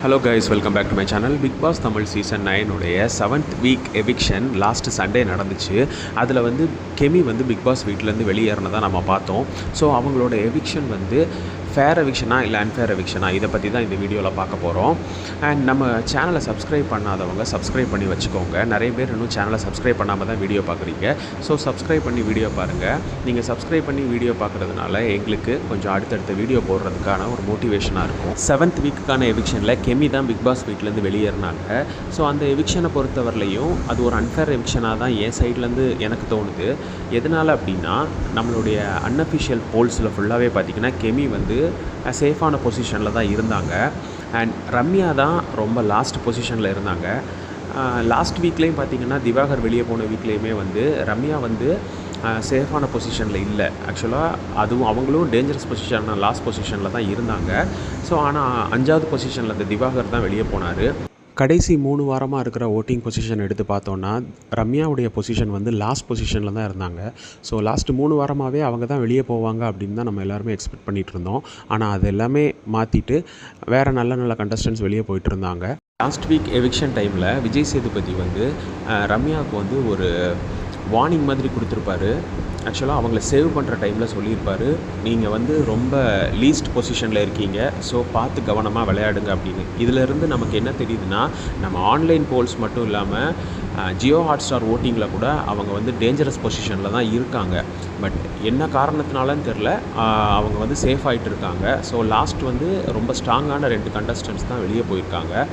Hello guys, welcome back to my channel. Big Boss Tamil Season 9 உடைய 7th week eviction last Sunday நடந்துச்சு. அதில் வந்து கெமி வந்து big pass வீட்டிலேருந்து வெளியேறினதாக நம்ம பார்த்தோம். ஸோ அவங்களோட எவிக்ஷன் வந்து ஃபேர் எவிக்ஷனா இல்லை அன்ஃபேர் எவிக்ஷனா இதை பற்றி தான் இந்த வீடியோவில் பார்க்க போகிறோம். அண்ட் நம்ம சேனலை சப்ஸ்கிரைப் பண்ணாதவங்க சப்ஸ்கிரைப் பண்ணி வச்சுக்கோங்க. நிறைய பேர் இன்னும் சேனலை சப்ஸ்கிரைப் பண்ணாமல் தான் வீடியோ பார்க்குறீங்க. ஸோ சப்ஸ்கிரைப் பண்ணி வீடியோ பாருங்கள். நீங்கள் சப்ஸ்கிரைப் பண்ணி வீடியோ பார்க்குறதுனால எங்களுக்கு கொஞ்சம் அடுத்தடுத்த வீடியோ போடுறதுக்கான ஒரு மோட்டிவேஷனாக இருக்கும். 7th வீக்குக்கான எவிக்ஷனில் கெமி தான் பிக் பாஸ் வீட்டிலேருந்து வெளியேறினாங்க. ஸோ அந்த எவிக்ஷனை பொறுத்தவரையிலையும் அது ஒரு அன்ஃபேர் எவிக்ஷனாக தான் என் சைட்லேருந்து எனக்கு தோணுது. எதனால் அப்படின்னா நம்மளுடைய அன்அஃபிஷியல் போல்ஸில் ஃபுல்லாகவே பார்த்திங்கன்னா கெமி வந்து சேஃபான பொசிஷனில் தான் இருந்தாங்க. அண்ட் ரம்யா தான் ரொம்ப லாஸ்ட் பொசிஷனில் இருந்தாங்க. லாஸ்ட் வீக்லேயும் பார்த்திங்கன்னா திவாகர் வெளியே போன வீக்லேயுமே வந்து ரம்யா வந்து சேஃபான பொசிஷனில் இல்லை. ஆக்சுவலாக அதுவும் அவங்களும் டேஞ்சரஸ் பொசிஷன் லாஸ்ட் பொசிஷனில் தான் இருந்தாங்க. ஸோ ஆனால் 5வது பொசிஷனில் இந்த திவாகர் தான் வெளியே போனார். கடைசி 3 வாரமாக இருக்கிற ஓட்டிங் பொசிஷன் எடுத்து பார்த்தோன்னா ரம்யாவுடைய பொசிஷன் வந்து லாஸ்ட் பொசிஷனில் தான் இருந்தாங்க. ஸோ லாஸ்ட் 3 வாரமாகவே அவங்க தான் வெளியே போவாங்க அப்படின்னு தான் நம்ம எல்லாருமே எக்ஸ்பெக்ட் பண்ணிகிட்டு இருந்தோம். ஆனால் அது எல்லாமே மாற்றிட்டு வேறு நல்ல கண்டஸ்டன்ஸ் வெளியே போயிட்டு இருந்தாங்க. லாஸ்ட் வீக் எவிக்ஷன் டைமில் விஜய் சேதுபதி வந்து ரம்யாவுக்கு வந்து ஒரு வார்னிங் மாதிரி கொடுத்துருப்பாரு. ஆக்சுவலாக அவங்கள சேவ் பண்ணுற டைமில் சொல்லியிருப்பார், நீங்கள் வந்து ரொம்ப லீஸ்ட் பொசிஷனில் இருக்கீங்க, ஸோ பார்த்து கவனமாக விளையாடுங்க அப்படின்னு. இதிலேருந்து நமக்கு என்ன தெரியுதுன்னா, நம்ம ஆன்லைன் போல்ஸ் மட்டும் இல்லாமல் ஜியோ ஹாட்ஸ்டார் ஓட்டிங்கில் கூட அவங்க வந்து டேஞ்சரஸ் பொசிஷனில் தான் இருக்காங்க. பட் என்ன காரணத்தினாலன்னு தெரில, அவங்க வந்து சேஃப் ஆகிட்டு இருக்காங்க. ஸோ லாஸ்ட் வந்து ரொம்ப ஸ்ட்ராங்கான 2 கண்டஸ்டன்ட்ஸ் தான் வெளியே போயிருக்காங்க.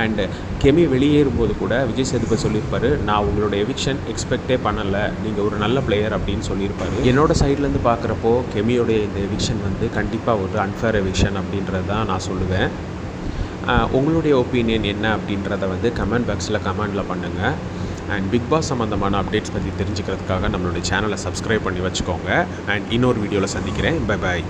அண்டு கெமி வெளியேறும்போது கூட விஜய் சேதுபதி சொல்லியிருப்பார், நான் உங்களோட எவிக்ஷன் எக்ஸ்பெக்டே பண்ணலை, நீங்கள் ஒரு நல்ல பிளேயர் அப்படின்னு சொல்லியிருப்பார். என்னோடய சைட்லேருந்து பார்க்குறப்போ கெமியோடைய இந்த எவிக்ஷன் வந்து கண்டிப்பாக ஒரு அன்ஃபேர் எவிக்ஷன் அப்படின்றது தான் நான் சொல்லுவேன். உங்களுடைய ஒப்பீனியன் என்ன அப்படின்றத வந்து கமெண்ட் பாக்ஸில் கமெண்டில் பண்ணுங்கள். அண்ட் பிக் பாஸ் சம்மந்தமான அப்டேட்ஸ் பற்றி தெரிஞ்சுக்கிறதுக்காக நம்மளுடைய சேனலை சப்ஸ்கிரைப் பண்ணி வச்சுக்கோங்க. அண்ட் இன்னொரு வீடியோவில் சந்திக்கிறேன். Bye bye.